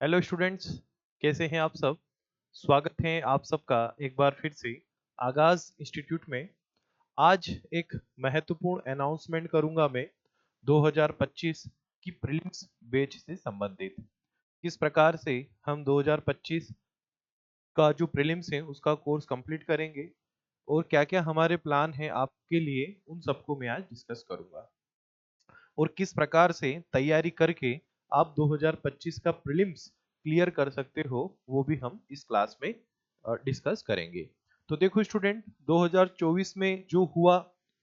Hello students, कैसे हैं आप सब। स्वागत है आप सबका एक बार फिर से आगाज इंस्टीट्यूट में। आज एक महत्वपूर्ण अनाउंसमेंट करूंगा मैं 2025 की प्रीलिम्स बैच से संबंधित। किस प्रकार से हम 2025 का जो प्रीलिम्स है उसका कोर्स कंप्लीट करेंगे और क्या क्या हमारे प्लान है आपके लिए, उन सबको मैं आज डिस्कस करूंगा। और किस प्रकार से तैयारी करके आप 2025 का प्रीलिम्स क्लियर कर सकते हो, वो भी हम इस क्लास में डिस्कस करेंगे। तो देखो स्टूडेंट, 2024 में जो हुआ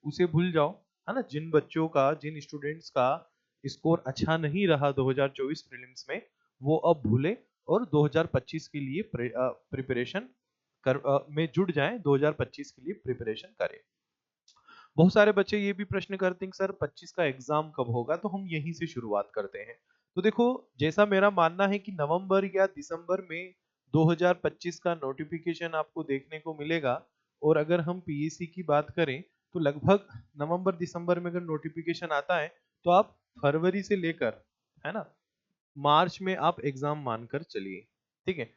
उसे भूल जाओ, है ना। जिन बच्चों का, जिन स्टूडेंट्स का स्कोर अच्छा नहीं रहा 2024 प्रीलिम्स में, वो अब भूले और 2025 के लिए प्रिपरेशन में जुट जाएं, 2025 के लिए प्रिपरेशन करें। बहुत सारे बच्चे ये भी प्रश्न करते हैं कि सर 25 का एग्जाम कब होगा, तो हम यहीं से शुरुआत करते हैं। तो देखो, जैसा मेरा मानना है कि नवंबर या दिसंबर में 2025 का नोटिफिकेशन आपको देखने को मिलेगा। और अगर हम पीएससी की बात करें तो लगभग नवंबर दिसंबर में अगर नोटिफिकेशन आता है तो आप फरवरी से लेकर, है ना, मार्च में आप एग्जाम मानकर चलिए। ठीक है,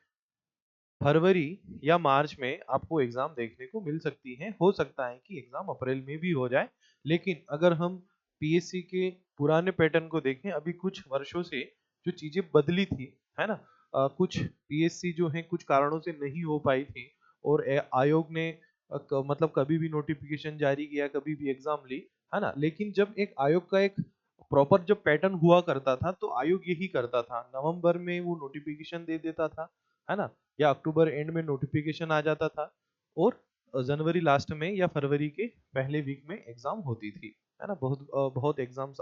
फरवरी या मार्च में आपको एग्जाम देखने को मिल सकती है। हो सकता है कि एग्जाम अप्रैल में भी हो जाए। लेकिन अगर हम पीएससी के पुराने पैटर्न को देखें, अभी कुछ वर्षों से जो चीजें बदली थी, है ना, कुछ पीएससी जो है कुछ कारणों से नहीं हो पाई थी और आयोग ने मतलब कभी भी नोटिफिकेशन जारी किया, कभी भी एग्जाम ली, है ना। लेकिन जब एक आयोग का एक प्रॉपर जब पैटर्न हुआ करता था तो आयोग यही करता था, नवंबर में वो नोटिफिकेशन दे देता था, है ना, या अक्टूबर एंड में नोटिफिकेशन आ जाता था और जनवरी लास्ट में या फरवरी के पहले वीक में एग्जाम होती थी, है ना। बहुत एग्जाम्स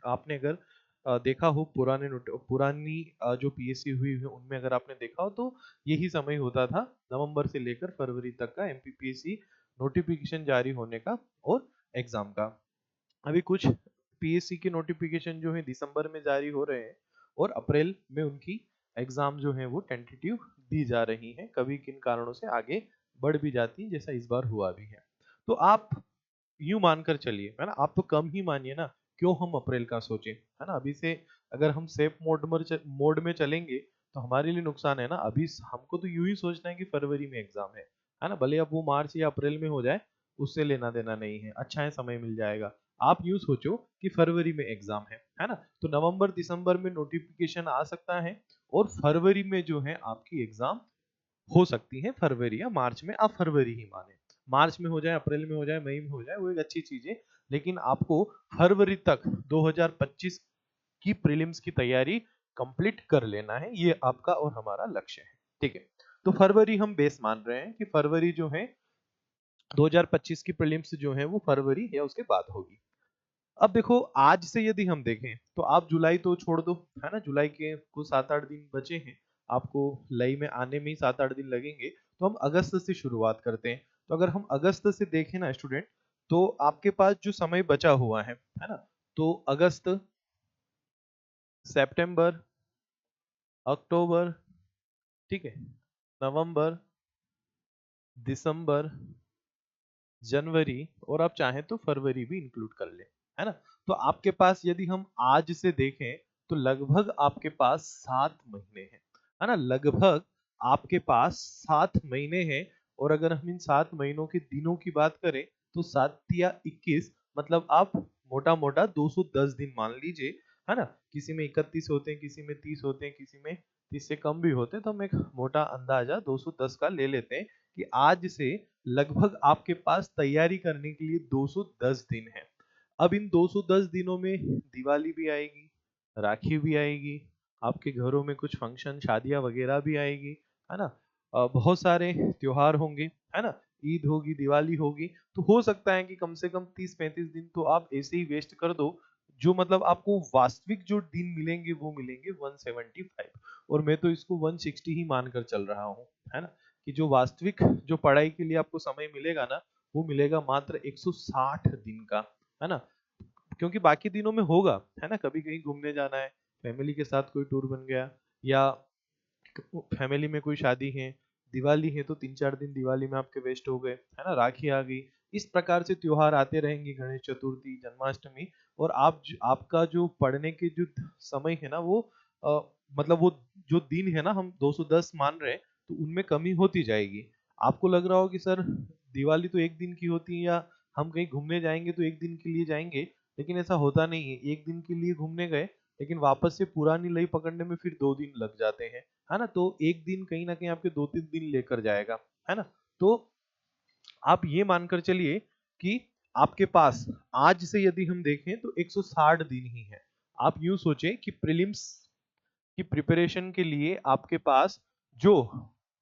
आपने अगर देखा हो, पुरानी जो पीएससी हुई है उनमें अगर आपने देखा हो तो यही समय होता था, नवंबर से लेकर फरवरी तक का एमपीपीएससी नोटिफिकेशन जारी होने का और एग्जाम का। अभी कुछ पीएससी के नोटिफिकेशन जो है दिसंबर में जारी हो रहे हैं और अप्रैल में उनकी एग्जाम जो है वो टेंटेटिव दी जा रही है, कभी किन कारणों से आगे बढ़ भी जाती है, जैसा इस बार हुआ भी है। तो आप यूं मानकर चलिए, है ना, आप तो कम ही मानिए ना, क्यों हम अप्रैल का सोचें, है ना। अभी से अगर हम सेफ मोड में चलेंगे तो हमारे लिए नुकसान है ना। अभी हमको तो यूं ही सोचना है कि फरवरी में एग्जाम है ना, भले अब वो मार्च या अप्रैल में हो जाए, उससे लेना देना नहीं है, अच्छा है, समय मिल जाएगा। आप यूं सोचो कि फरवरी में एग्जाम है ना, तो नवंबर दिसंबर में नोटिफिकेशन आ सकता है और फरवरी में जो है आपकी एग्जाम हो सकती है, फरवरी या मार्च में, आप फरवरी ही माने। मार्च में हो जाए, अप्रैल में हो जाए, मई में हो जाए, वो एक अच्छी चीज है। लेकिन आपको फरवरी तक 2025 की प्रीलिम्स की तैयारी कंप्लीट कर लेना है, ये आपका और हमारा लक्ष्य है। ठीक है, तो फरवरी हम बेस मान रहे हैं कि फरवरी जो है 2025 की प्रीलिम्स जो है वो फरवरी या उसके बाद होगी। अब देखो, आज से यदि हम देखें तो आप जुलाई तो छोड़ दो, है ना, जुलाई के कुछ 7-8 दिन बचे हैं, आपको लई में आने में ही 7-8 दिन लगेंगे। तो हम अगस्त से शुरुआत करते हैं। तो अगर हम अगस्त से देखें ना स्टूडेंट, तो आपके पास जो समय बचा हुआ है ना, तो अगस्त, सितंबर, अक्टूबर, ठीक है, नवंबर, दिसंबर, जनवरी और आप चाहें तो फरवरी भी इंक्लूड कर ले, है ना। तो आपके पास यदि हम आज से देखें तो लगभग आपके पास 7 महीने हैं, है ना, लगभग आपके पास 7 महीने हैं। और अगर हम इन 7 महीनों के दिनों की बात करें तो 7 या 21, मतलब आप मोटा मोटा 210 दिन मान लीजिए, है ना। किसी में 31 होते हैं, किसी में 30 होते हैं, किसी में 30 से कम भी होते हैं, तो हम एक मोटा अंदाजा 210 का ले लेते हैं कि आज से लगभग आपके पास तैयारी करने के लिए 210 दिन है। अब इन 210 दिनों में दिवाली भी आएगी, राखी भी आएगी, आपके घरों में कुछ फंक्शन, शादियां वगैरह भी आएगी, है ना। बहुत सारे त्योहार होंगे, है ना, ईद होगी, दिवाली होगी। तो हो सकता है कि कम से कम 30-35 दिन तो आप ऐसे ही वेस्ट कर दो, जो मतलब आपको वास्तविक जो दिन मिलेंगे वो मिलेंगे 175, और मैं तो इसको 160 ही मानकर चल रहा हूँ, है ना, कि जो वास्तविक जो पढ़ाई के लिए आपको समय मिलेगा ना, वो मिलेगा मात्र 160 दिन का, है ना। क्योंकि बाकी दिनों में होगा, है ना, कभी कहीं घूमने जाना है, फैमिली के साथ कोई टूर बन गया, या फैमिली में कोई शादी है, दिवाली है तो 3-4 दिन दिवाली में आपके वेस्ट हो गए, है ना, राखी आ गई। इस प्रकार से त्योहार आते रहेंगे, गणेश चतुर्थी, जन्माष्टमी। और आपका जो पढ़ने के जो समय है ना, वो मतलब वो जो दिन है ना हम 210 मान रहे हैं, तो उनमें कमी होती जाएगी। आपको लग रहा हो कि सर दिवाली तो एक दिन की होती है, या हम कहीं घूमने जाएंगे तो एक दिन के लिए जाएंगे, लेकिन ऐसा होता नहीं है। एक दिन के लिए घूमने गए, लेकिन वापस से पुरानी लई पकड़ने में फिर 2 दिन लग जाते हैं, है ना। तो एक दिन कहीं ना कहीं आपके 2-3 दिन लेकर जाएगा, है ना। तो आप ये मानकर चलिए कि आपके पास आज से यदि हम देखें तो 160 दिन ही है। आप यूं सोचें कि प्रीलिम्स की प्रिपरेशन के लिए आपके पास जो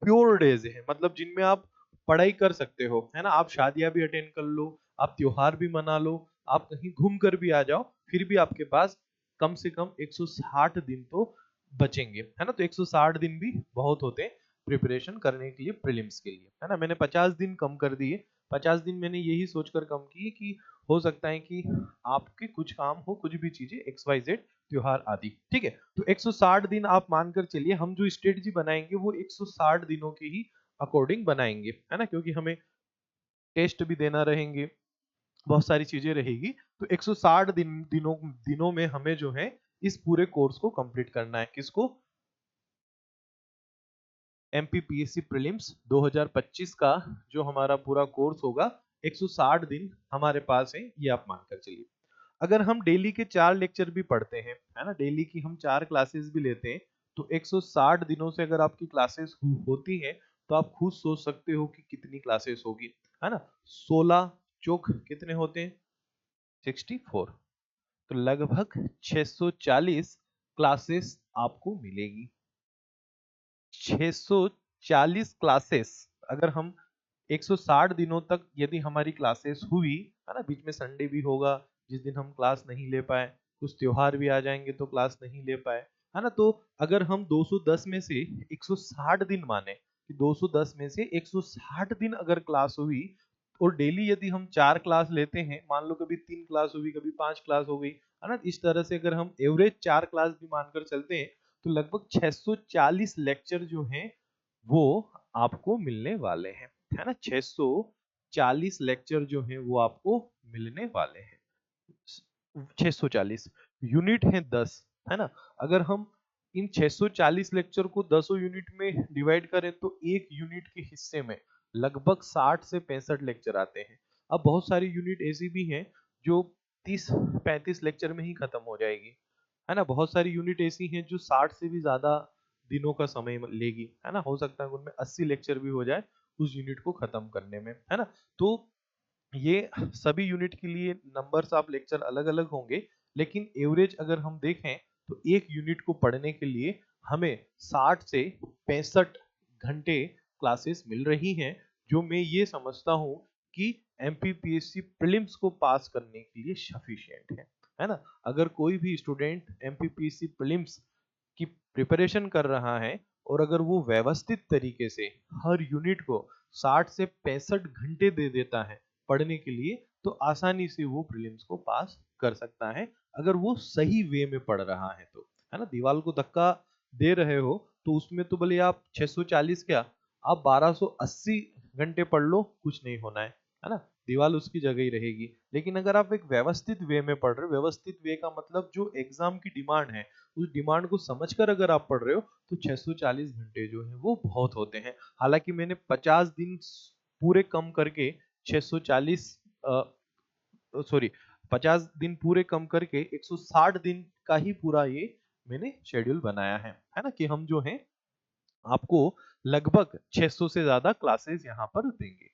प्योर डेज है, मतलब जिनमें आप पढ़ाई कर सकते हो, है ना, आप शादियां भी अटेंड कर लो, आप त्योहार भी मना लो, आप कहीं घूम कर भी आ जाओ, फिर भी आपके पास कम से कम 160 दिन तो बचेंगे, है ना। तो 160 दिन भी बहुत होते हैं प्रिपरेशन करने के लिए प्रीलिम्स के लिए, है ना। मैंने 50 दिन कम कर दिए। 50 दिन मैंने यही सोचकर कम किए कि हो सकता है कि आपके कुछ काम हो, कुछ भी चीजें एक्स वाई जेड, त्योहार आदि, ठीक है। तो 160 दिन आप मानकर चलिए, हम जो स्ट्रेटजी बनाएंगे वो 160 दिनों के ही अकॉर्डिंग बनाएंगे, है ना, क्योंकि हमें टेस्ट भी देना रहेंगे, बहुत सारी चीजें रहेगी। तो 160 दिनों में हमें जो है इस पूरे कोर्स को कंप्लीट करना है। किसको? एमपीपीएससी प्रीलिम्स 2025 का जो हमारा पूरा कोर्स होगा, 160 दिन हमारे पास है, ये आप मानकर चलिए। अगर हम डेली के 4 लेक्चर भी पढ़ते हैं, है ना, डेली की हम 4 क्लासेस भी लेते हैं, तो 160 दिनों से अगर आपकी क्लासेस होती हैं, तो आप खुद सोच सकते हो कि कितनी क्लासेस होगी, है ना। 16 चौक कितने होते हैं? 64। तो लगभग 640 क्लासेस आपको मिलेगी। 640 क्लासेस, अगर हम 160 दिनों तक यदि हमारी क्लासेस हुई, है ना, बीच में संडे भी होगा जिस दिन हम क्लास नहीं ले पाए, कुछ त्योहार भी आ जाएंगे तो क्लास नहीं ले पाए, है ना। तो अगर हम 210 में से 160 दिन माने कि 210 में से 160 दिन अगर क्लास हुई, और डेली यदि हम 4 क्लास लेते हैं, मान लो कभी 3 क्लास हुई, कभी 5 क्लास हो गई, है ना, इस तरह से अगर हम एवरेज 4 क्लास भी मानकर चलते हैं, तो लगभग 640 लेक्चर जो हैं वो आपको मिलने वाले हैं, है ना। 640 लेक्चर जो हैं वो आपको मिलने वाले हैं। 640 यूनिट है 10, है ना। अगर हम इन 640 लेक्चर को 10 यूनिट में डिवाइड करें, तो एक यूनिट के हिस्से में लगभग 60 से 65 लेक्चर आते हैं। अब बहुत सारी यूनिट ऐसी भी हैं जो 30-35 लेक्चर में ही खत्म हो जाएगी, है ना। बहुत सारी यूनिट ऐसी हैं जो 60 से भी ज्यादा दिनों का समय लेगी, है ना। हो सकता है उनमें 80 लेक्चर भी हो जाए उस यूनिट को खत्म करने में, है ना। तो ये सभी यूनिट के लिए नंबर्स ऑफ लेक्चर अलग अलग होंगे, लेकिन एवरेज अगर हम देखें तो एक यूनिट को पढ़ने के लिए हमें 60 से 65 घंटे क्लासेस मिल रही हैं, जो मैं ये समझता हूँ कि एमपीपीएससी प्रीलिम्स को पास करने के लिए सफिशिएंट है ना। अगर कोई भी स्टूडेंट एमपीपीएससी प्रीलिम्स की प्रिपरेशन कर रहा है, और अगर वो व्यवस्थित तरीके से हर यूनिट को 60 से 65 घंटे दे देता है पढ़ने के लिए, तो आसानी से वो प्रीलिम्स को पास कर सकता है, अगर वो सही वे में पढ़ रहा है तो, है ना। दीवार को धक्का दे रहे हो तो उसमें तो भले आप 640 क्या, आप 1280 घंटे पढ़ लो, कुछ नहीं होना है ना। दीवार उसकी जगह ही रहेगी। लेकिन अगर आप एक व्यवस्थित वे में पढ़ रहे हो, व्यवस्थित वे का मतलब जो एग्जाम की डिमांड है, उस डिमांड को समझकर अगर आप पढ़ रहे हो, तो 640 घंटे जो है वो बहुत होते हैं। हालांकि मैंने 50 दिन पूरे कम करके 640 सॉरी 50 दिन पूरे कम करके 160 दिन का ही पूरा ये मैंने शेड्यूल बनाया है ना, कि हम जो है आपको लगभग 600 से ज्यादा क्लासेस यहाँ पर देंगे।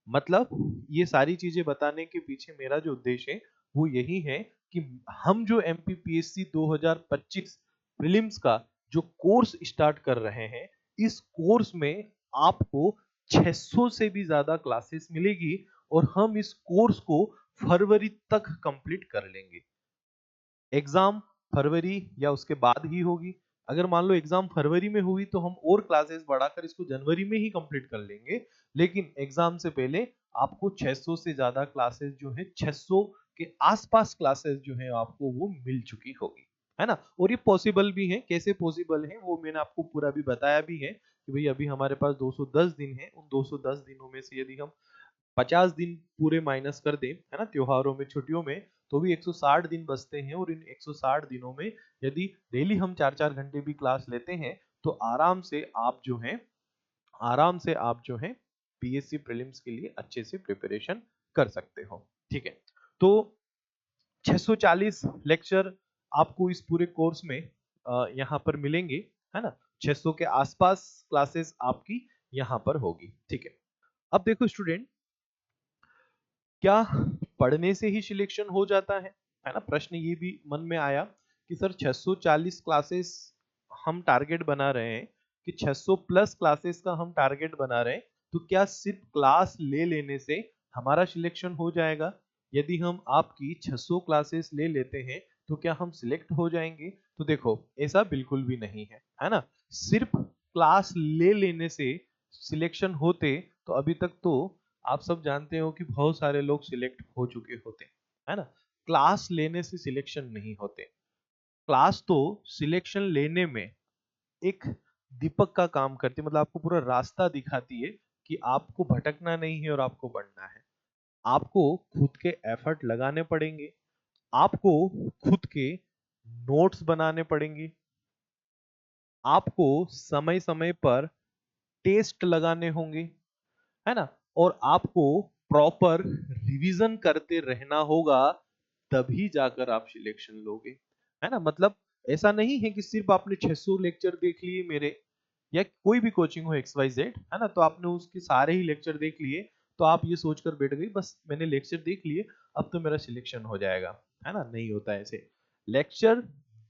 मतलब ये सारी चीजें बताने के पीछे मेरा जो उद्देश्य है वो यही है कि हम जो एमपीपीएससी 2025 प्रीलिम्स का जो कोर्स स्टार्ट कर रहे हैं, इस कोर्स में आपको 600 से भी ज्यादा क्लासेस मिलेगी, और हम इस कोर्स को फरवरी तक कंप्लीट कर लेंगे। एग्जाम फरवरी या उसके बाद ही होगी। अगर मान लो एग्जाम फरवरी में हुई, तो हम और क्लासेस बढ़ाकर इसको जनवरी में ही कंप्लीट कर लेंगे, लेकिन एग्जाम से पहले आपको 600 से ज्यादा क्लासेस जो है, 600 के आसपास क्लासेस जो है आपको वो मिल चुकी होगी, है ना। और ये पॉसिबल भी है। कैसे पॉसिबल है वो मैंने आपको पूरा भी बताया भी है कि भाई अभी हमारे पास 210 दिन है, उन 210 दिनों में से यदि हम 50 दिन पूरे माइनस कर दें, है ना, त्योहारों में, छुट्टियों में, तो भी 160 दिन बचते हैं। और इन 160 दिनों में यदि डेली हम 4-4 घंटे भी क्लास लेते हैं, तो आराम से आप जो है पीएससी प्रीलिम्स के लिए अच्छे से प्रिपरेशन कर सकते हो। ठीक है, तो 640 लेक्चर आपको इस पूरे कोर्स में यहाँ पर मिलेंगे, है ना। 600 के आसपास क्लासेस आपकी यहाँ पर होगी। ठीक है, अब देखो स्टूडेंट, क्या पढ़ने से ही सिलेक्शन हो जाता है ना। प्रश्न ये भी मन में आया कि सर 640 क्लासेस हम टारगेट बना रहे हैं कि 600 प्लस क्लासेस का हम टारगेट बना रहे हैं, तो क्या सिर्फ क्लास ले लेने से हमारा सिलेक्शन हो जाएगा? यदि हम आपकी 600 क्लासेस ले लेते हैं तो क्या हम सिलेक्ट हो जाएंगे? तो देखो, ऐसा बिल्कुल भी नहीं है ना। सिर्फ क्लास ले लेने से सिलेक्शन होते तो अभी तक तो आप सब जानते हो कि बहुत सारे लोग सिलेक्ट हो चुके होते, है ना। क्लास लेने से सिलेक्शन नहीं होते। क्लास तो सिलेक्शन लेने में एक दीपक का काम करती है, मतलब आपको पूरा रास्ता दिखाती है कि आपको भटकना नहीं है और आपको बढ़ना है। आपको खुद के एफर्ट लगाने पड़ेंगे, आपको खुद के नोट्स बनाने पड़ेंगे, आपको समय समय पर टेस्ट लगाने होंगे, है ना। और आपको प्रॉपर रिवीजन करते रहना होगा, तभी जाकर आप सिलेक्शन लोगे, है ना। मतलब ऐसा नहीं है कि सिर्फ आपने 600 लेक्चर देख लिए मेरे, या कोई भी कोचिंग हो एक्स वाई जेड, है ना, तो आपने उसके सारे ही लेक्चर देख लिए तो आप ये सोचकर बैठ गए बस मैंने लेक्चर देख लिए अब तो मेरा सिलेक्शन हो जाएगा, है ना। नहीं होता ऐसे। लेक्चर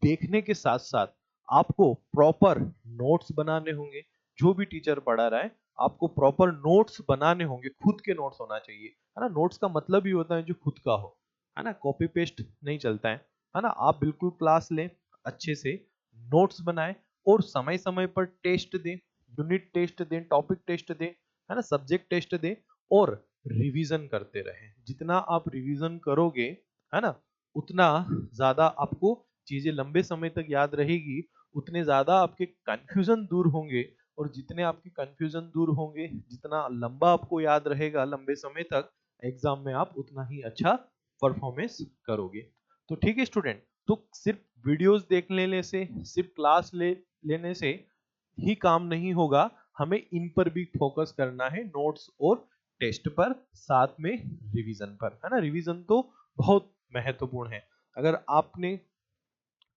देखने के साथ साथ आपको प्रॉपर नोट्स बनाने होंगे। जो भी टीचर पढ़ा रहा है आपको प्रॉपर नोट्स बनाने होंगे, खुद के नोट्स होना चाहिए, है ना। नोट्स का मतलब ही होता है जो खुद का हो, है ना। कॉपी पेस्ट नहीं चलता है ना। आप बिल्कुल क्लास लें, अच्छे से नोट्स बनाएं और समय समय पर टेस्ट दें, यूनिट टेस्ट दें, टॉपिक टेस्ट दें, है ना, सब्जेक्ट टेस्ट दें और रिवीजन करते रहें। जितना आप रिवीजन करोगे, है ना, उतना ज्यादा आपको चीजें लंबे समय तक याद रहेगी, उतने ज्यादा आपके कंफ्यूजन दूर होंगे, और जितने आपके कंफ्यूजन दूर होंगे, जितना लंबा आपको याद रहेगा लंबे समय तक, एग्जाम में आप उतना ही अच्छा परफॉर्मेंस करोगे। तो ठीक है स्टूडेंट, तो सिर्फ वीडियोस देख लेने से, सिर्फ क्लास ले लेने से ही काम नहीं होगा, हमें इन पर भी फोकस करना है, नोट्स और टेस्ट पर, साथ में रिवीजन पर, है ना। रिवीजन तो बहुत महत्वपूर्ण है। अगर आपने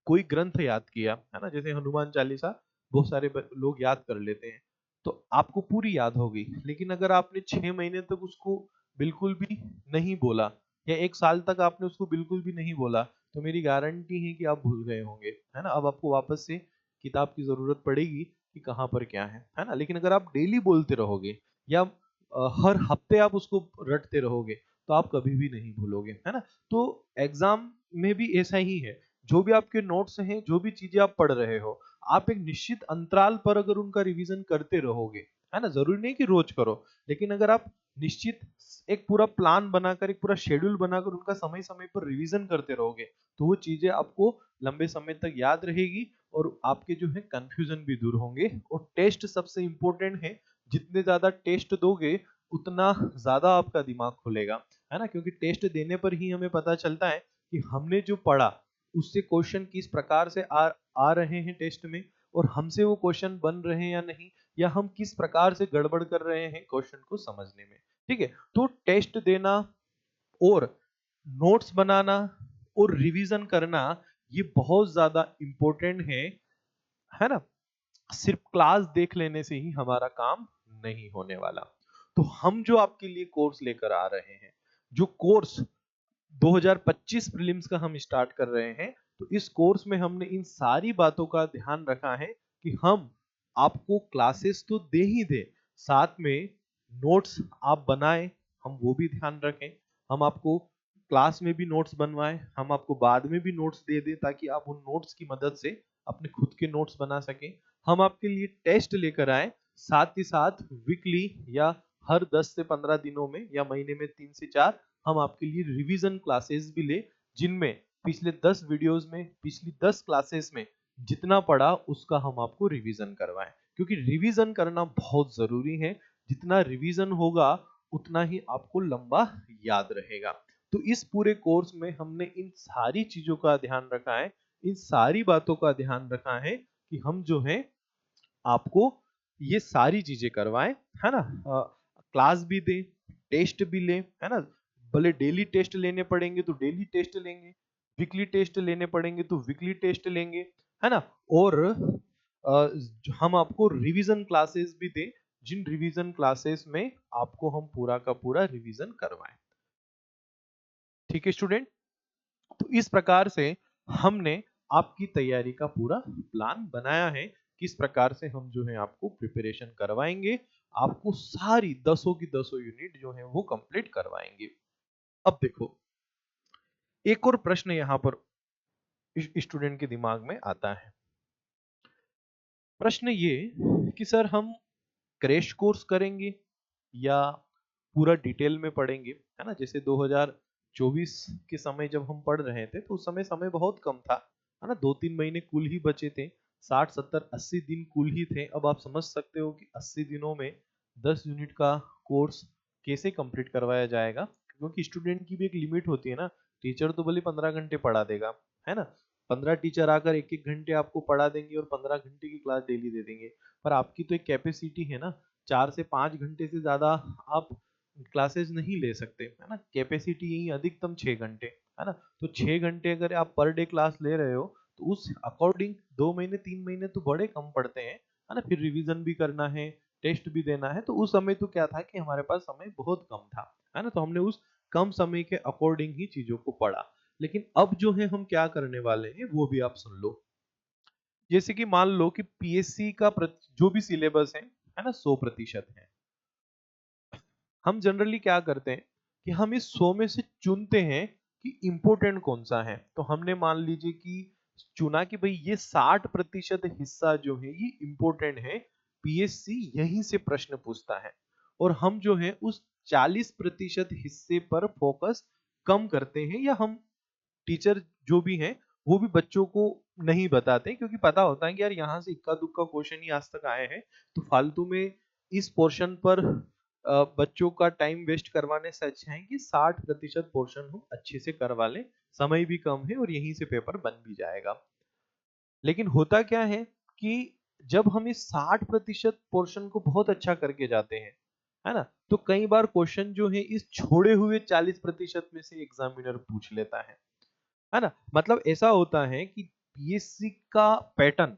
कोई ग्रंथ याद किया, है ना, जैसे हनुमान चालीसा बहुत सारे लोग याद कर लेते हैं, तो आपको पूरी याद होगी। लेकिन अगर आपने 6 महीने तक उसको बिल्कुल भी नहीं बोला, या 1 साल तक आपने उसको बिल्कुल भी नहीं बोला, तो मेरी गारंटी है कि आप भूल गए होंगे, है ना। अब आपको वापस से किताब की जरूरत पड़ेगी कि कहाँ पर क्या है ना। लेकिन अगर आप डेली बोलते रहोगे या हर हफ्ते आप उसको रटते रहोगे, तो आप कभी भी नहीं भूलोगे, है ना। तो एग्जाम में भी ऐसा ही है। जो भी आपके नोट्स हैं, जो भी चीजें आप पढ़ रहे हो, आप एक निश्चित अंतराल पर अगर उनका रिवीजन करते रहोगे, है ना, जरूरी नहीं कि रोज करो, लेकिन अगर आप निश्चित एक पूरा प्लान बनाकर, एक पूरा शेड्यूल बनाकर उनका समय समय पर रिवीजन करते रहोगे, तो वो चीजें आपको लंबे समय तक याद रहेगी और आपके जो है कंफ्यूजन भी दूर होंगे। और टेस्ट सबसे इंपॉर्टेंट है, जितने ज्यादा टेस्ट दोगे उतना ज्यादा आपका दिमाग खुलेगा, है ना। क्योंकि टेस्ट देने पर ही हमें पता चलता है कि हमने जो पढ़ा उससे क्वेश्चन किस प्रकार से आ रहे हैं टेस्ट में, और हमसे वो क्वेश्चन बन रहे हैं या नहीं, या हम किस प्रकार से गड़बड़ कर रहे हैं क्वेश्चन को समझने में। ठीक है, तो टेस्ट देना और नोट्स बनाना और रिवीजन करना, ये बहुत ज्यादा इंपॉर्टेंट है ना। सिर्फ क्लास देख लेने से ही हमारा काम नहीं होने वाला। तो हम जो आपके लिए कोर्स लेकर आ रहे हैं, जो कोर्स 2025 प्रीलिम्स का हम स्टार्ट कर रहे हैं, तो इस कोर्स में हमने इन सारी बातों का ध्यान रखा है कि हम आपको क्लासेस तो दे ही दे, साथ में नोट्स आप बनाएं, हम वो भी ध्यान रखें। हम आपको क्लास में भी नोट्स बनवाएं, हम आपको बाद में भी नोट्स दे दें, ताकि आप उन नोट्स की मदद से अपने खुद के नोट्स बना सकें। हम आपके लिए टेस्ट लेकर आए, साथ ही साथ वीकली या हर 10 से 15 दिनों में या महीने में 3 से 4 हम आपके लिए रिवीजन क्लासेस भी ले, जिनमें पिछले 10 वीडियोस में, पिछली 10 क्लासेस में जितना पढ़ा उसका हम आपको रिवीजन करवाएं। क्योंकि रिवीजन करना बहुत जरूरी है, जितना रिवीजन होगा उतना ही आपको लंबा याद रहेगा। तो इस पूरे कोर्स में हमने इन सारी चीजों का ध्यान रखा है, इन सारी बातों का ध्यान रखा है कि हम जो है आपको ये सारी चीजें करवाएं, है ना। क्लास भी दें, टेस्ट भी लें, है ना। भले डेली टेस्ट लेने पड़ेंगे तो डेली टेस्ट लेंगे, वीकली टेस्ट लेने पड़ेंगे तो वीकली टेस्ट लेंगे, है ना। और हम आपको रिवीजन क्लासेस भी दें, जिन रिवीजन क्लासेस में आपको हम पूरा का पूरा रिवीजन करवाएं। ठीक है स्टूडेंट, तो इस प्रकार से हमने आपकी तैयारी का पूरा प्लान बनाया है, किस प्रकार से हम जो है आपको प्रिपरेशन करवाएंगे, आपको सारी दसों की दसों यूनिट जो है वो कंप्लीट करवाएंगे। अब देखो, एक और प्रश्न यहां पर स्टूडेंट के दिमाग में आता है। प्रश्न ये कि सर हम क्रैश कोर्स करेंगे या पूरा डिटेल में पढ़ेंगे, है ना। जैसे 2024 के समय जब हम पढ़ रहे थे तो उस समय समय बहुत कम था, है ना। 2-3 महीने कुल ही बचे थे, 60-70-80 दिन कुल ही थे। अब आप समझ सकते हो कि 80 दिनों में 10 यूनिट का कोर्स कैसे कंप्लीट करवाया जाएगा, क्योंकि स्टूडेंट की भी एक लिमिट होती है ना। टीचर तो भले 15 घंटे पढ़ा देगा, है ना। 15 टीचर आकर 1-1 घंटे आपको पढ़ा देंगे और 15 घंटे की क्लास डेली दे देंगे, पर आपकी तो एक कैपेसिटी है ना, 4 से 5 घंटे से ज्यादा आप क्लासेस नहीं ले सकते, है ना। कैपेसिटी यही अधिकतम 6 घंटे, है ना। तो 6 घंटे अगर आप पर डे क्लास ले रहे हो तो उस अकॉर्डिंग 2 महीने 3 महीने तो बड़े कम पड़ते हैं, है ना। फिर रिवीजन भी करना है, टेस्ट भी देना है, तो उस समय तो क्या था कि हमारे पास समय बहुत कम था, है ना। तो हमने उस कम समय के अकॉर्डिंग ही चीजों को पढ़ा। लेकिन अब जो है हम क्या करने वाले हैं वो भी आप सुन लो। जैसे कि मान लो कि पीएससी का जो भी सिलेबस है ना, 100% है। हम जनरली क्या करते हैं कि हम इस 100 में से चुनते हैं कि इम्पोर्टेंट कौन सा है। तो हमने मान लीजिए कि चुना कि भाई ये 60% हिस्सा जो है ये इम्पोर्टेंट है, पीएससी यहीं से प्रश्न पूछता है। और हम जो है उस 40% हिस्से पर फोकस कम करते हैं, या हम टीचर जो भी हैं वो भी बच्चों को नहीं बताते, क्योंकि पता होता है कि यार यहाँ से इक्का दुक्का क्वेश्चन ही आज तक आए हैं, तो फालतू में इस पोर्शन पर बच्चों का टाइम वेस्ट करवाने से अच्छा है कि 60% पोर्शन हम अच्छे से करवा लें, समय भी कम है और यहीं से पेपर बन भी जाएगा। लेकिन होता क्या है कि जब हम इस 60% पोर्शन को बहुत अच्छा करके जाते हैं, है ना, तो कई बार क्वेश्चन जो है इस छोड़े हुए 40% में से एग्जामिनर पूछ लेता है ना। मतलब ऐसा होता है कि पीएससी का पैटर्न,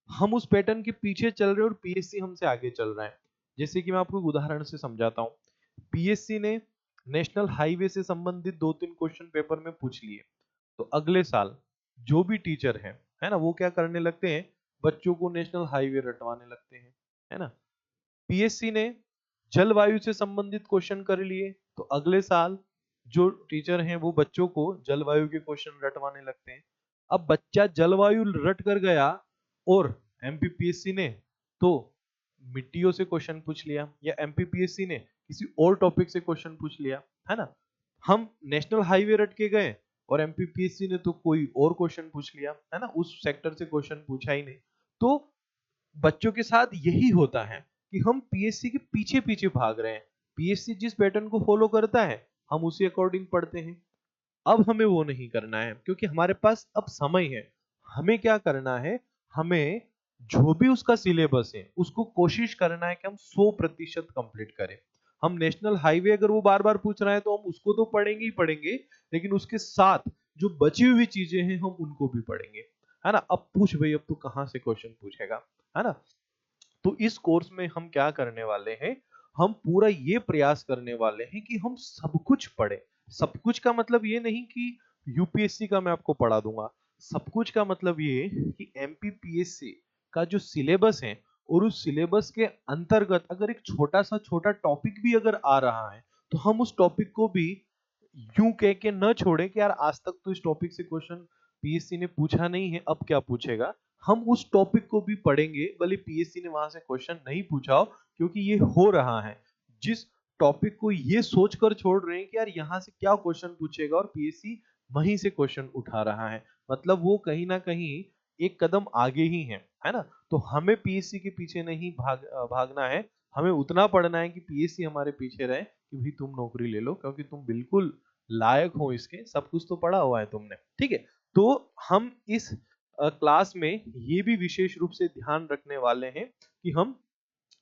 हम उस पैटर्न के पीछे चल रहे हैं और पीएससी हमसे आगे चल रहा है। जैसे कि मैं आपको एक उदाहरण से समझाता हूँ। पीएससी ने नेशनल हाईवे से संबंधित 2-3 क्वेश्चन पेपर में पूछ लिए, तो अगले साल जो भी टीचर है ना, वो क्या करने लगते हैं, बच्चों को नेशनल हाईवे रटवाने लगते हैं, है ना। पीएससी ने जलवायु से संबंधित क्वेश्चन कर लिए, तो अगले साल जो टीचर हैं वो बच्चों को जलवायु के क्वेश्चन रटवाने लगते हैं। अब बच्चा जलवायु रट कर गया और एमपीपीएससी ने तो मिट्टियों से क्वेश्चन पूछ लिया, या एमपीपीएससी ने किसी और टॉपिक से क्वेश्चन पूछ लिया, है ना। हम नेशनल हाईवे रट के गए और एमपीपीएससी ने तो कोई और क्वेश्चन पूछ लिया, है ना, उस सेक्टर से क्वेश्चन पूछा ही नहीं। तो बच्चों के साथ यही होता है कि हम पीएससी के पीछे पीछे भाग रहे हैं। पीएससी जिस पैटर्न को फॉलो करता है हम उसी अकॉर्डिंग पढ़ते हैं। अब हमें वो नहीं करना है, क्योंकि हमारे पास अब समय है। हमें क्या करना है, हमें जो भी उसका सिलेबस है उसको कोशिश करना है कि हम 100% कंप्लीट करें। हम नेशनल हाईवे अगर वो बार बार पूछ रहा है तो हम उसको तो पढ़ेंगे ही पढ़ेंगे, लेकिन उसके साथ जो बची हुई चीजें हैं हम उनको भी पढ़ेंगे, है ना। अब पूछ भाई, अब तू कहां से क्वेश्चन पूछेगा, है ना। तो इस कोर्स में हम क्या करने वाले हैं, हम पूरा ये प्रयास करने वाले हैं कि हम सब कुछ पढ़ें। सब कुछ का मतलब ये नहीं कि यूपीएससी का मैं आपको पढ़ा दूंगा। सब कुछ का मतलब ये कि एमपीपीएससी का जो सिलेबस है और उस सिलेबस के अंतर्गत अगर एक छोटा टॉपिक भी अगर आ रहा है तो हम उस टॉपिक को भी यूं कह के न छोड़े कि यार आज तक तो इस टॉपिक से क्वेश्चन पीएससी ने पूछा नहीं है, अब क्या पूछेगा। हम उस टॉपिक को भी पढ़ेंगे भले पीएससी ने वहां से क्वेश्चन नहीं पूछा हो, क्योंकि ये हो रहा है। जिस टॉपिक को ये सोचकर छोड़ रहे हैं कि यार यहाँ से क्या क्वेश्चन पूछेगा और पीएससी वहीं से क्वेश्चन उठा रहा है, मतलब वो कहीं ना कहीं एक कदम आगे ही है ना। तो हमें पीएससी के पीछे नहीं भागना है, हमें उतना पढ़ना है कि पीएससी हमारे पीछे रहे कि भाई तुम नौकरी ले लो, क्योंकि तुम बिल्कुल लायक हो इसके, सब कुछ तो पढ़ा हुआ है तुमने, ठीक है। तो हम इस क्लास में ये भी विशेष रूप से ध्यान रखने वाले हैं कि हम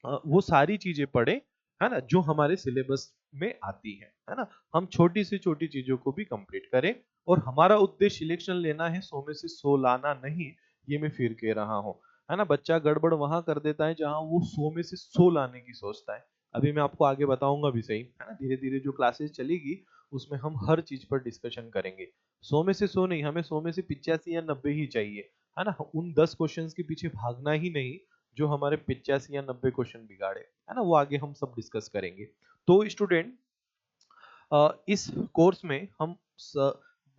वो सारी चीजें पढ़े, है ना, जो हमारे सिलेबस में आती है ना। हम छोटी से छोटी चीजों को भी कंप्लीट करें, और हमारा उद्देश्य सिलेक्शन लेना है, 100 में से 100 लाना नहीं। ये मैं फिर कह रहा हूँ, है ना। बच्चा गड़बड़ वहां कर देता है जहां वो 100 में से 100 लाने की सोचता है। अभी मैं आपको आगे बताऊंगा भी सही, है ना। धीरे धीरे जो क्लासेस चलेगी उसमें हम हर चीज पर डिस्कशन करेंगे। 100 में से 100 नहीं, हमें 100 में से 85 या 90 ही चाहिए, है ना। उन 10 क्वेश्चंस के पीछे भागना ही नहीं जो हमारे 85 या 90 क्वेश्चन बिगाड़े, है ना। वो आगे हम सब डिस्कस करेंगे। तो स्टूडेंट, इस कोर्स में हम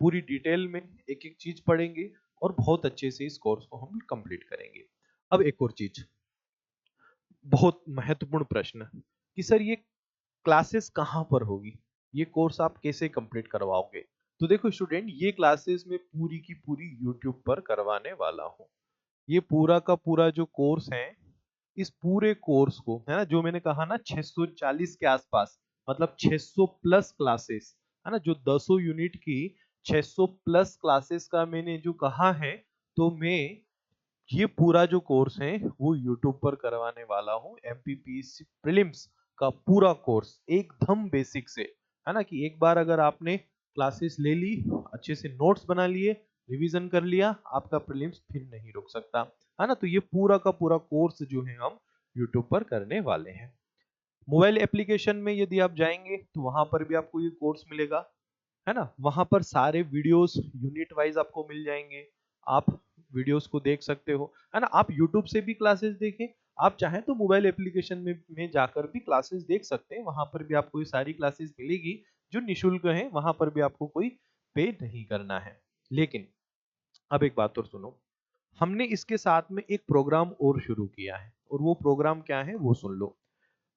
पूरी डिटेल में एक एक चीज पढ़ेंगे, और बहुत अच्छे से इस कोर्स को हम कंप्लीट करेंगे। अब एक और चीज, बहुत महत्वपूर्ण प्रश्न कि सर ये क्लासेस कहाँ पर होगी, ये कोर्स आप कैसे कंप्लीट करवाओगे। तो देखो स्टूडेंट, ये क्लासेस मैं पूरी की पूरी यूट्यूब पर करवाने वाला हूँ। ये पूरा का पूरा जो कोर्स है, इस पूरे कोर्स को, है ना, जो मैंने कहा ना 640 के आसपास, मतलब 600 प्लस क्लासेस, है ना, जो 200 यूनिट की 600 प्लस क्लासेस का मैंने जो कहा है, तो मैं ये पूरा जो कोर्स है वो यूट्यूब पर करवाने वाला हूँ। एमपीपीएससी प्रीलिम्स का पूरा कोर्स एकदम बेसिक से, है ना, कि एक बार अगर आपने क्लासेस ले ली, अच्छे से नोट्स बना लिए, रिवीजन कर लिया, आपका प्रीलिम्स फिर नहीं रुक सकता, है ना। तो ये पूरा का पूरा कोर्स जो है हम यूट्यूब पर करने वाले हैं। मोबाइल एप्लीकेशन में यदि आप जाएंगे तो वहां पर भी आपको ये कोर्स मिलेगा, है ना। वहां पर सारे वीडियोस यूनिट वाइज आपको मिल जाएंगे, आप वीडियोस को देख सकते हो, है ना। आप यूट्यूब से भी क्लासेस देखें, आप चाहें तो मोबाइल एप्लीकेशन में जाकर भी क्लासेस देख सकते हैं। वहां पर भी आपको ये सारी क्लासेस मिलेगी जो निशुल्क है, वहां पर भी आपको कोई पे नहीं करना है। लेकिन अब एक बात और सुनो, हमने इसके साथ में एक प्रोग्राम और शुरू किया है, और वो प्रोग्राम क्या है वो सुन लो।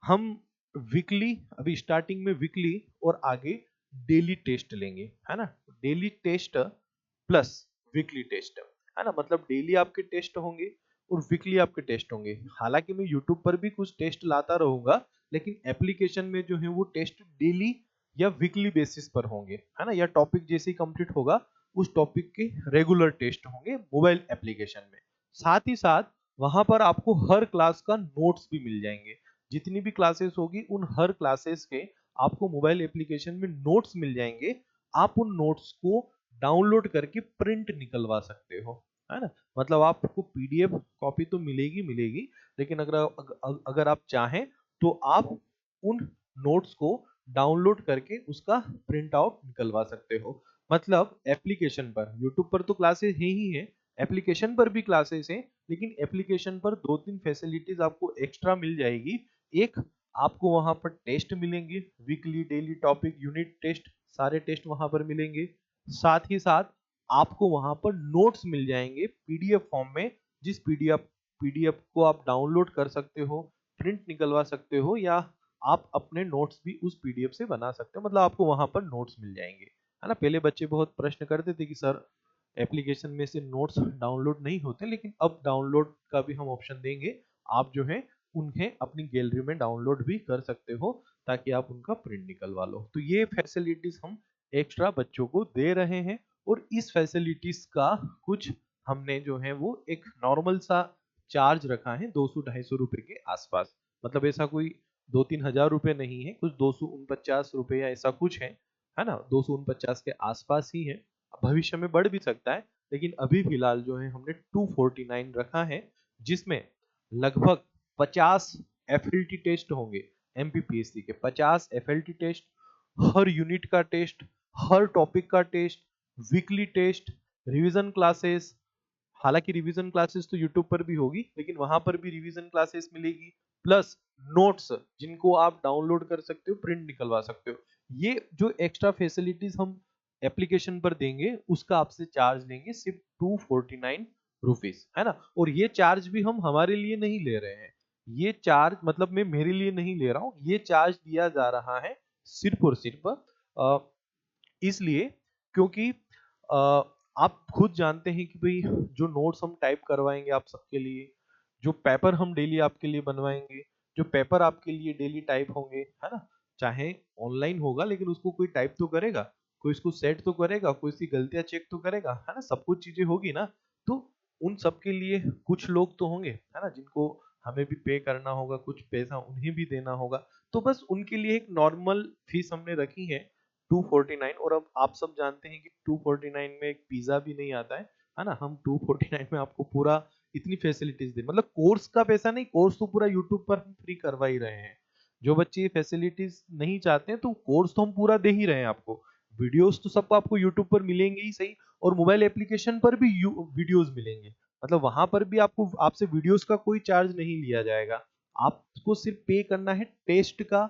हम वीकली, अभी स्टार्टिंग में वीकली, और आगे डेली टेस्ट लेंगे, है ना। Daily test plus weekly test, है ना। मतलब डेली आपके टेस्ट होंगे और वीकली आपके टेस्ट होंगे। हालांकि मैं यूट्यूब पर भी कुछ टेस्ट लाता रहूंगा, लेकिन एप्लीकेशन में जो है वो टेस्ट डेली या वीकली बेसिस पर होंगे, है ना। या टॉपिक जैसे ही कंप्लीट होगा उस टॉपिक के रेगुलर टेस्ट होंगे मोबाइल एप्लीकेशन में। साथ ही साथ वहां पर आपको हर क्लास का नोट्स भी मिल जाएंगे। जितनी भी क्लासेस होगी उन हर क्लासेस के आपको मोबाइल एप्लीकेशन में नोट्स मिल जाएंगे। आप उन नोट्स को डाउनलोड करके प्रिंट निकलवा सकते हो, है ना। मतलब आपको पीडीएफ कॉपी तो मिलेगी मिलेगी, लेकिन अगर आप चाहें तो आप उन नोट्स को डाउनलोड करके उसका प्रिंट आउट निकलवा सकते हो। मतलब एप्लीकेशन पर, यूट्यूब पर तो क्लासेस है ही है, एप्लीकेशन पर भी क्लासेस हैं, लेकिन एप्लीकेशन पर दो तीन फैसिलिटीज आपको एक्स्ट्रा मिल जाएगी। एक, आपको वहां पर टेस्ट मिलेंगे, weekly daily topic unit test, सारे टेस्ट वहां पर मिलेंगे। साथ ही साथ आपको वहां पर नोट्स मिल जाएंगे पीडीएफ फॉर्म में, जिस पीडीएफ पीडीएफ को आप डाउनलोड कर सकते हो, प्रिंट निकलवा सकते हो, या आप अपने नोट्स भी उस पीडीएफ से बना सकते हो। मतलब आपको वहां पर नोट्स मिल जाएंगे, है ना। पहले बच्चे बहुत प्रश्न करते थे कि सर एप्लीकेशन में से नोट्स डाउनलोड नहीं होते, लेकिन अब डाउनलोड का भी हम ऑप्शन देंगे। आप जो है उन्हें अपनी गैलरी में डाउनलोड भी कर सकते हो, ताकि आप उनका प्रिंट निकलवा लो। तो ये फैसिलिटीज हम एक्स्ट्रा बच्चों को दे रहे हैं, और इस फैसिलिटीज का कुछ हमने जो है वो एक नॉर्मल सा चार्ज रखा है, 200-250 रुपए के आसपास। मतलब ऐसा कोई 2-3 हजार रुपए नहीं है, कुछ 249 रुपए या ऐसा कुछ है ना। 249 के आसपास ही है, भविष्य में बढ़ भी सकता है, लेकिन अभी फिलहाल जो है हमने 249 रखा है, जिसमें लगभग 50 एफएलटी टेस्ट होंगे। एमपीपीएससी के 50 एफएलटी टेस्ट, हर यूनिट का टेस्ट, हर टॉपिक का test, weekly test, revision classes. हालांकि रिवीजन क्लासेस तो यूट्यूब पर भी होगी, लेकिन वहां पर भी रिवीजन क्लासेस मिलेगी, प्लस नोट्स जिनको आप डाउनलोड कर सकते हो, प्रिंट निकलवा सकते हो। ये जो एक्स्ट्रा फैसिलिटीज हम एप्लीकेशन पर देंगे उसका आपसे चार्ज लेंगे सिर्फ 249 रुपीज, है ना। और ये चार्ज भी हम हमारे लिए नहीं ले रहे हैं, ये चार्ज मतलब मैं मेरे लिए नहीं ले रहा हूँ, ये चार्ज दिया जा रहा है सिर्फ और सिर्फ इसलिए क्योंकि आप खुद जानते हैं कि भाई जो नोट्स हम टाइप करवाएंगे आप सबके लिए, जो पेपर हम डेली आपके लिए बनवाएंगे, जो पेपर आपके लिए डेली टाइप होंगे, है ना, चाहे ऑनलाइन होगा लेकिन उसको कोई टाइप तो करेगा, कोई इसको सेट तो करेगा, कोई इसकी गलतियां चेक तो करेगा, है ना, सब कुछ चीजें होगी ना। तो उन सब के लिए कुछ लोग तो होंगे, है ना, जिनको हमें भी पे करना होगा, कुछ पैसा उन्हें भी देना होगा। तो बस उनके लिए एक नॉर्मल फीस हमने रखी है 249। और अब आप सब जानते हैं कि 249 में एक पिज्जा भी नहीं आता है ना। हम 249 में आपको पूरा इतनी फैसिलिटीज दे, मतलब कोर्स का पैसा नहीं, कोर्स तो पूरा यूट्यूब पर हम फ्री करवा ही रहे हैं। जो बच्चे ये फैसिलिटीज नहीं चाहते हैं तो कोर्स तो हम पूरा दे ही रहे हैं आपको। वीडियोस तो सबको आपको यूट्यूब पर मिलेंगे ही सही, और मोबाइल एप्लीकेशन पर भी वीडियोस मिलेंगे। मतलब वहां पर भी आपको आपसे वीडियोस का कोई चार्ज नहीं लिया जाएगा। आपको सिर्फ पे करना है टेस्ट का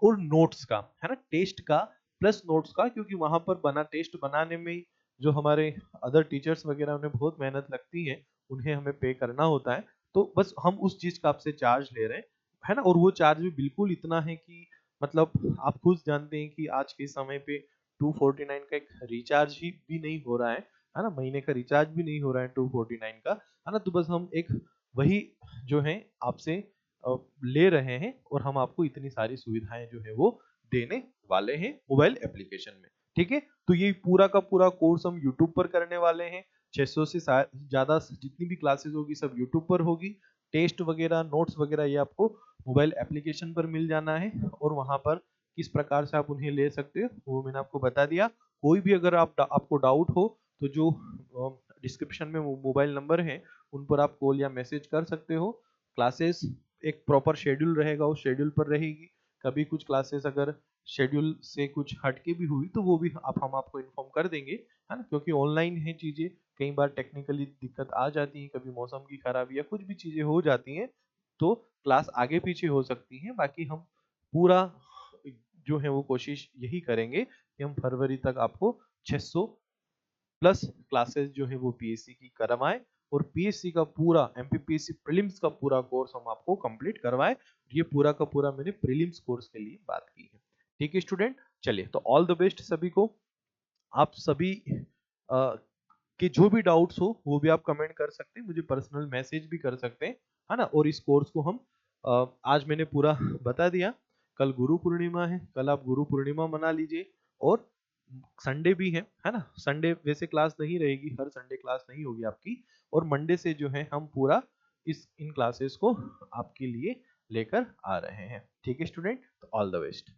और नोट्स का, है ना, टेस्ट का प्लस नोट्स का, क्योंकि वहां पर बना टेस्ट बनाने में जो हमारे अदर टीचर्स वगैरह उन्हें बहुत मेहनत लगती है, उन्हें हमें पे करना होता है। तो बस हम उस चीज का आपसे चार्ज ले रहे हैं, है ना। और वो चार्ज भी बिल्कुल इतना है कि मतलब आप खुद जानते हैं कि आज के समय पे 249 का एक रिचार्ज ही भी नहीं हो रहा है ना, महीने का रिचार्ज भी नहीं हो रहा है 249 का, है ना। तो बस हम एक वही जो है आपसे ले रहे हैं, और हम आपको इतनी सारी सुविधाएं जो है वो देने वाले हैं मोबाइल एप्लीकेशन में। ठीक है, तो ये पूरा का पूरा कोर्स हम यूट्यूब पर करने वाले हैं। 600 से ज्यादा जितनी भी क्लासेस होगी सब यूट्यूब पर होगी। टेस्ट वगैरह नोट्स वगैरह ये आपको मोबाइल एप्लीकेशन पर मिल जाना है, और वहां पर किस प्रकार से आप उन्हें ले सकते हो वो मैंने आपको बता दिया। कोई भी अगर आपको डाउट हो तो जो डिस्क्रिप्शन में मोबाइल नंबर है उन पर आप कॉल या मैसेज कर सकते हो। क्लासेस एक प्रॉपर शेड्यूल रहेगा, उस शेड्यूल पर रहेगी। कभी कुछ क्लासेस अगर शेड्यूल से कुछ हटके भी हुई तो वो भी हम आपको इन्फॉर्म कर देंगे, है ना, क्योंकि ऑनलाइन है चीजें, कई बार टेक्निकली दिक्कत आ जाती है, कभी मौसम की खराबी या कुछ भी चीजें हो जाती हैं, तो क्लास आगे पीछे हो सकती है। बाकी हम पूरा जो है वो कोशिश यही करेंगे कि हम फरवरी तक आपको 600 प्लस क्लासेस जो है वो पीएससी की करवाएं, और पीएससी का पूरा एमपीपीएससी प्रीलिम्स का पूरा कोर्स हम आपको कंप्लीट करवाएं। ये पूरा का पूरा मैंने प्रीलिम्स कोर्स के लिए बात की है। ठीक है स्टूडेंट, चलिए तो ऑल द बेस्ट सभी को। आप सभी के जो भी डाउट्स हो वो भी आप कमेंट कर सकते हैं, मुझे पर्सनल मैसेज भी कर सकते हैं, है ना। और इस कोर्स को हम आज मैंने पूरा बता दिया। कल गुरु पूर्णिमा है, कल आप गुरु पूर्णिमा मना लीजिए। और संडे भी है ना, संडे वैसे क्लास नहीं रहेगी, हर संडे क्लास नहीं होगी आपकी। और मंडे से जो है हम पूरा इन क्लासेस को आपके लिए लेकर आ रहे हैं। ठीक है स्टूडेंट, तो ऑल द बेस्ट।